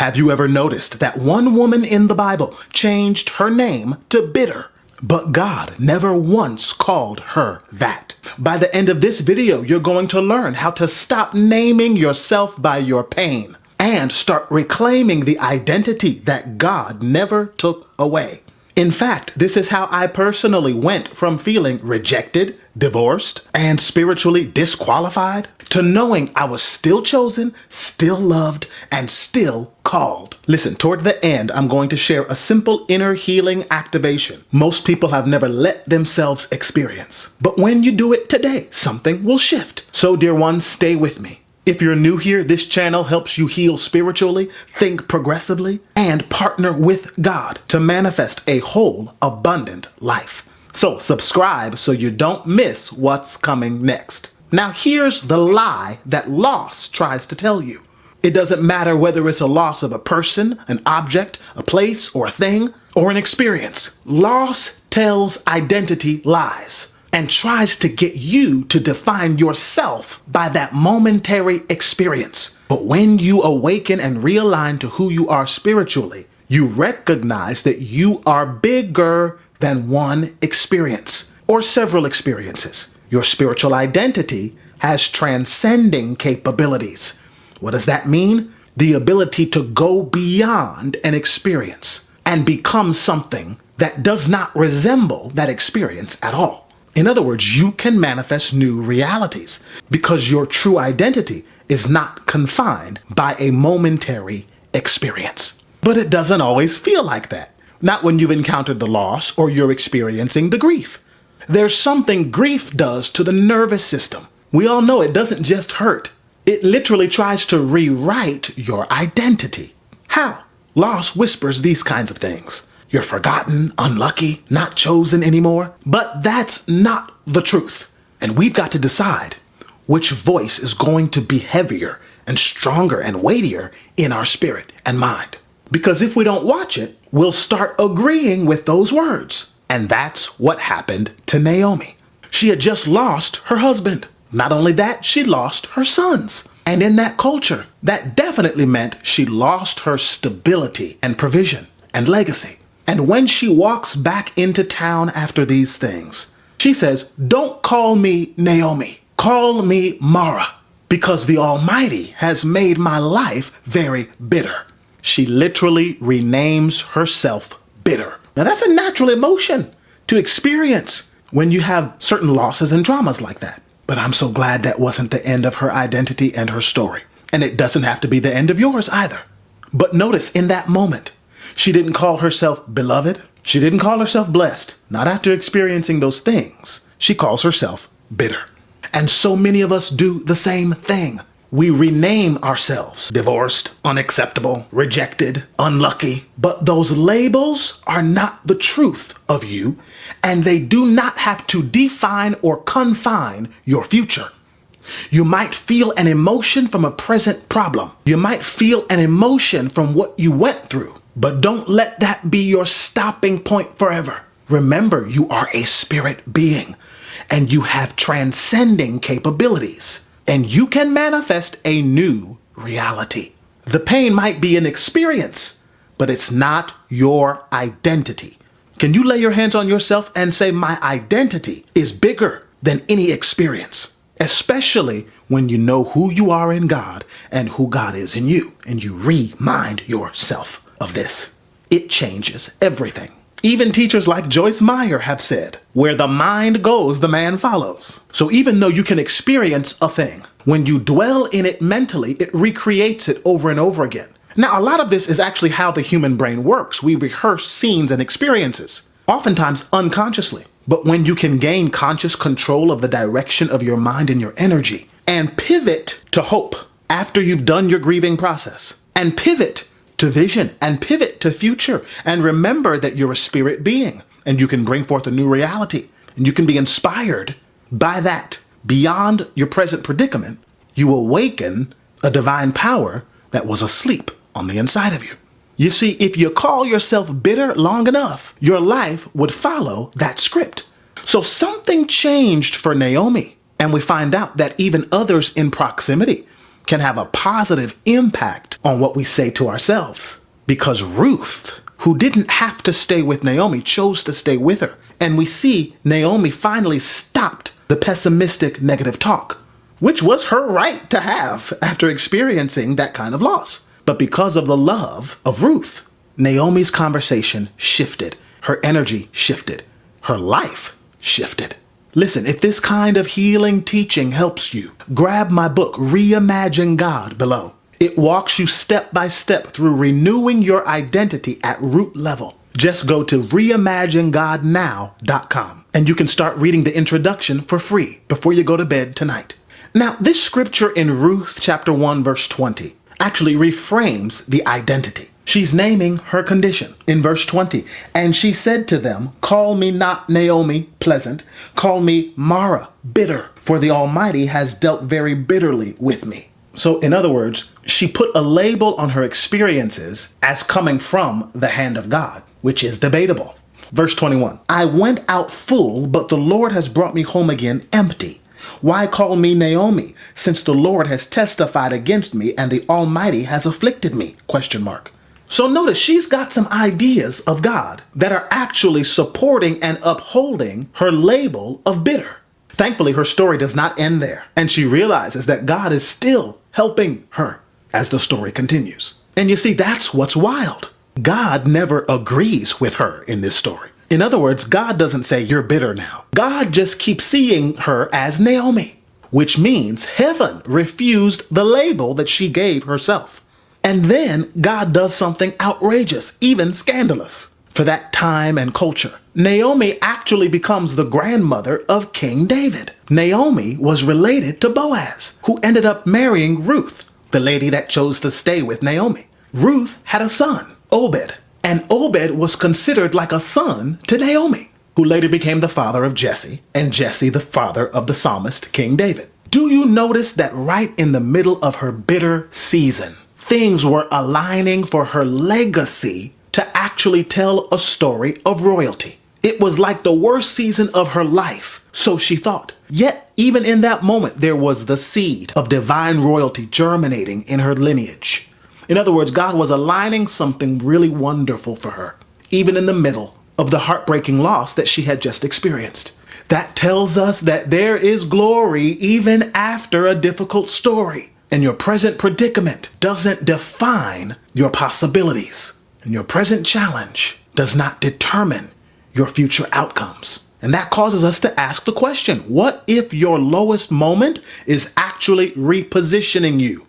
Have you ever noticed that one woman in the Bible changed her name to bitter? But God never once called her that. By the end of this video, you're going to learn how to stop naming yourself by your pain and start reclaiming the identity that God never took away. In fact, this is how I personally went from feeling rejected, divorced, and spiritually disqualified to knowing I was still chosen, still loved, and still called. Listen, toward the end, I'm going to share a simple inner healing activation most people have never let themselves experience. But when you do it today, something will shift. So, dear ones, stay with me. If you're new here, this channel helps you heal spiritually, think progressively, and partner with God to manifest a whole, abundant life. So subscribe so you don't miss what's coming next. Now here's the lie that loss tries to tell you. It doesn't matter whether it's a loss of a person, an object, a place, or a thing, or an experience. Loss tells identity lies and tries to get you to define yourself by that momentary experience. But when you awaken and realign to who you are spiritually, you recognize that you are bigger than one experience or several experiences. Your spiritual identity has transcending capabilities. What does that mean? The ability to go beyond an experience and become something that does not resemble that experience at all. In other words, you can manifest new realities because your true identity is not confined by a momentary experience. But it doesn't always feel like that. Not when you've encountered the loss or you're experiencing the grief. There's something grief does to the nervous system. We all know it doesn't just hurt. It literally tries to rewrite your identity. How? Loss whispers these kinds of things. You're forgotten, unlucky, not chosen anymore. But that's not the truth. And we've got to decide which voice is going to be heavier and stronger and weightier in our spirit and mind. Because if we don't watch it, we'll start agreeing with those words. And that's what happened to Naomi. She had just lost her husband. Not only that, she lost her sons. And in that culture, that definitely meant she lost her stability and provision and legacy. And when she walks back into town after these things, she says, "Don't call me Naomi, call me Mara, because the Almighty has made my life very bitter." She literally renames herself bitter. Now that's a natural emotion to experience when you have certain losses and traumas like that. But I'm so glad that wasn't the end of her identity and her story. And it doesn't have to be the end of yours either. But notice in that moment, she didn't call herself beloved. She didn't call herself blessed. Not after experiencing those things. She calls herself bitter. And so many of us do the same thing. We rename ourselves divorced, unacceptable, rejected, unlucky. But those labels are not the truth of you, and they do not have to define or confine your future. You might feel an emotion from a present problem. You might feel an emotion from what you went through. But don't let that be your stopping point forever. Remember, you are a spirit being, and you have transcending capabilities, and you can manifest a new reality. The pain might be an experience, but it's not your identity. Can you lay your hands on yourself and say, "My identity is bigger than any experience," especially when you know who you are in God and who God is in you, and you remind yourself of this. It changes everything. Even teachers like Joyce Meyer have said, "Where the mind goes, the man follows." So even though you can experience a thing, when you dwell in it mentally, it recreates it over and over again. Now, a lot of this is actually how the human brain works. We rehearse scenes and experiences, oftentimes unconsciously. But when you can gain conscious control of the direction of your mind and your energy, and pivot to hope after you've done your grieving process, and pivot to vision, and pivot to future, and remember that you're a spirit being, and you can bring forth a new reality, and you can be inspired by that. Beyond your present predicament, you awaken a divine power that was asleep on the inside of you. You see, if you call yourself bitter long enough, your life would follow that script. So something changed for Naomi, and we find out that even others in proximity can have a positive impact on what we say to ourselves. Because Ruth, who didn't have to stay with Naomi, chose to stay with her. And we see Naomi finally stopped the pessimistic negative talk, which was her right to have after experiencing that kind of loss. But because of the love of Ruth, Naomi's conversation shifted. Her energy shifted. Her life shifted. Listen, if this kind of healing teaching helps you, grab my book, Reimagine God, below. It walks you step by step through renewing your identity at root level. Just go to reimaginegodnow.com and you can start reading the introduction for free before you go to bed tonight. Now, this scripture in Ruth chapter 1, verse 20 actually reframes the identity. She's naming her condition in verse 20. And she said to them, call me not Naomi, pleasant. Call me Mara, bitter, for the Almighty has dealt very bitterly with me. So in other words, she put a label on her experiences as coming from the hand of God, which is debatable. Verse 21, I went out full, but the Lord has brought me home again empty. Why call me Naomi, since the Lord has testified against me and the Almighty has afflicted me? ? So notice she's got some ideas of God that are actually supporting and upholding her label of bitter. Thankfully, her story does not end there, and she realizes that God is still helping her as the story continues. And you see, that's what's wild. God never agrees with her in this story. In other words, God doesn't say, you're bitter now. God just keeps seeing her as Naomi, which means heaven refused the label that she gave herself. And then God does something outrageous, even scandalous for that time and culture. Naomi actually becomes the grandmother of King David. Naomi was related to Boaz, who ended up marrying Ruth, the lady that chose to stay with Naomi. Ruth had a son, Obed, and Obed was considered like a son to Naomi, who later became the father of Jesse, and Jesse the father of the psalmist King David. Do you notice that right in the middle of her bitter season, things were aligning for her legacy to actually tell a story of royalty? It was like the worst season of her life, so she thought. Yet, even in that moment, there was the seed of divine royalty germinating in her lineage. In other words, God was aligning something really wonderful for her, even in the middle of the heartbreaking loss that she had just experienced. That tells us that there is glory even after a difficult story. And your present predicament doesn't define your possibilities. And your present challenge does not determine your future outcomes. And that causes us to ask the question, what if your lowest moment is actually repositioning you?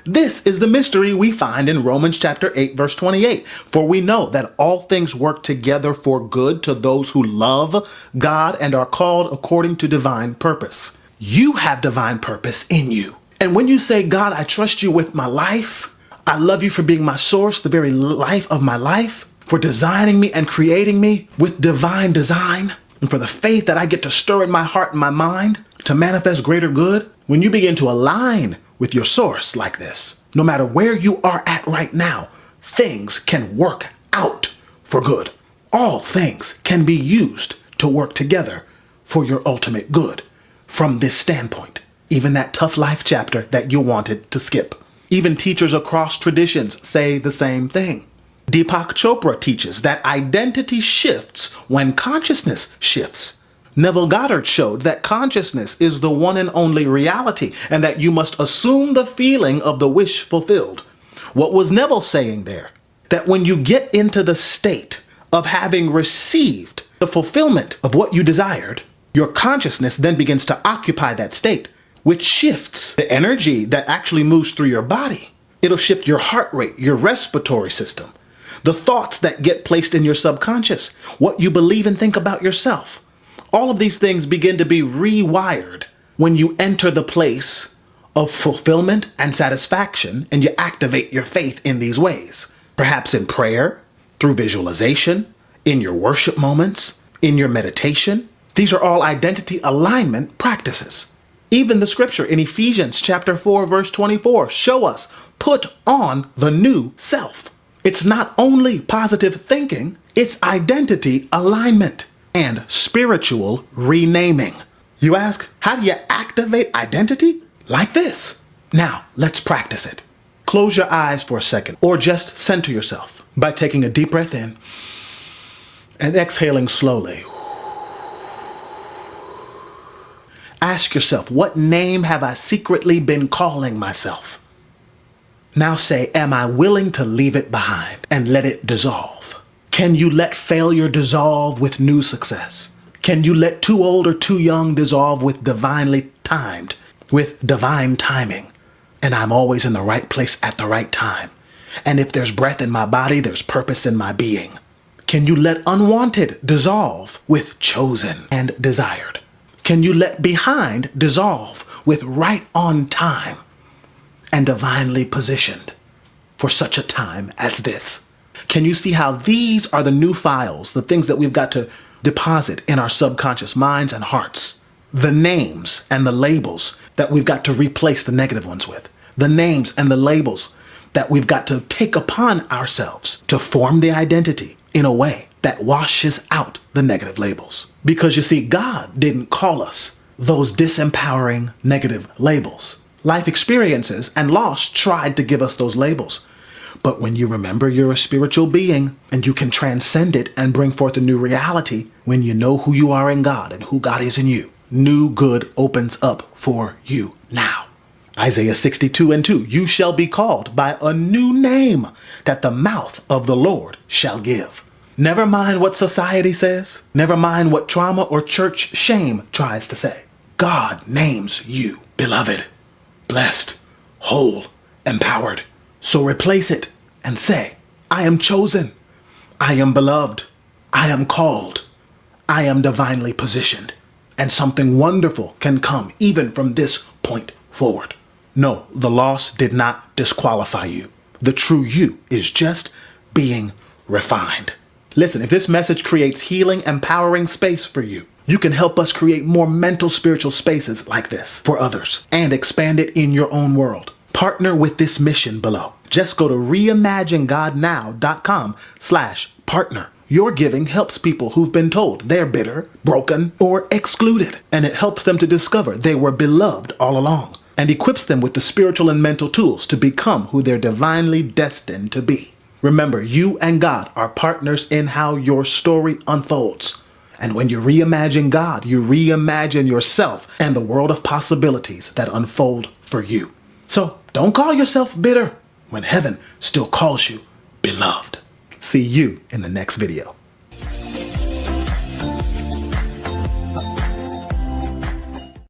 This is the mystery we find in Romans chapter 8, verse 28. For we know that all things work together for good to those who love God and are called according to divine purpose. You have divine purpose in you. And when you say, God, I trust you with my life, I love you for being my source, the very life of my life, for designing me and creating me with divine design, and for the faith that I get to stir in my heart and my mind to manifest greater good. When you begin to align with your source like this, no matter where you are at right now, things can work out for good. All things can be used to work together for your ultimate good from this standpoint. Even that tough life chapter that you wanted to skip. Even teachers across traditions say the same thing. Deepak Chopra teaches that identity shifts when consciousness shifts. Neville Goddard showed that consciousness is the one and only reality, and that you must assume the feeling of the wish fulfilled. What was Neville saying there? That when you get into the state of having received the fulfillment of what you desired, your consciousness then begins to occupy that state, which shifts the energy that actually moves through your body. It'll shift your heart rate, your respiratory system, the thoughts that get placed in your subconscious, what you believe and think about yourself. All of these things begin to be rewired when you enter the place of fulfillment and satisfaction, and you activate your faith in these ways. Perhaps in prayer, through visualization, in your worship moments, in your meditation. These are all identity alignment practices. Even the scripture in Ephesians chapter 4, verse 24 show us, put on the new self. It's not only positive thinking, it's identity alignment and spiritual renaming. You ask, how do you activate identity? Like this. Now, let's practice it. Close your eyes for a second, or just center yourself by taking a deep breath in and exhaling slowly. Ask yourself, what name have I secretly been calling myself? Now say, am I willing to leave it behind and let it dissolve? Can you let failure dissolve with new success? Can you let too old or too young dissolve with divine timing? And I'm always in the right place at the right time. And if there's breath in my body, there's purpose in my being. Can you let unwanted dissolve with chosen and desired? Can you let behind dissolve with right on time and divinely positioned for such a time as this? Can you see how these are the new files, the things that we've got to deposit in our subconscious minds and hearts? The names and the labels that we've got to replace the negative ones with. The names and the labels that we've got to take upon ourselves to form the identity in a way that washes out the negative labels. Because you see, God didn't call us those disempowering negative labels. Life experiences and loss tried to give us those labels. But when you remember you're a spiritual being and you can transcend it and bring forth a new reality, when you know who you are in God and who God is in you, new good opens up for you now. Isaiah 62:2, you shall be called by a new name that the mouth of the Lord shall give. Never mind what society says. Never mind what trauma or church shame tries to say. God names you beloved, blessed, whole, empowered. So replace it and say, I am chosen. I am beloved. I am called. I am divinely positioned. And something wonderful can come even from this point forward. No, the loss did not disqualify you. The true you is just being refined. Listen, if this message creates healing, empowering space for you, you can help us create more mental, spiritual spaces like this for others and expand it in your own world. Partner with this mission below. Just go to reimaginegodnow.com/partner. Your giving helps people who've been told they're bitter, broken, or excluded, and it helps them to discover they were beloved all along and equips them with the spiritual and mental tools to become who they're divinely destined to be. Remember, you and God are partners in how your story unfolds. And when you reimagine God, you reimagine yourself and the world of possibilities that unfold for you. So don't call yourself bitter when heaven still calls you beloved. See you in the next video.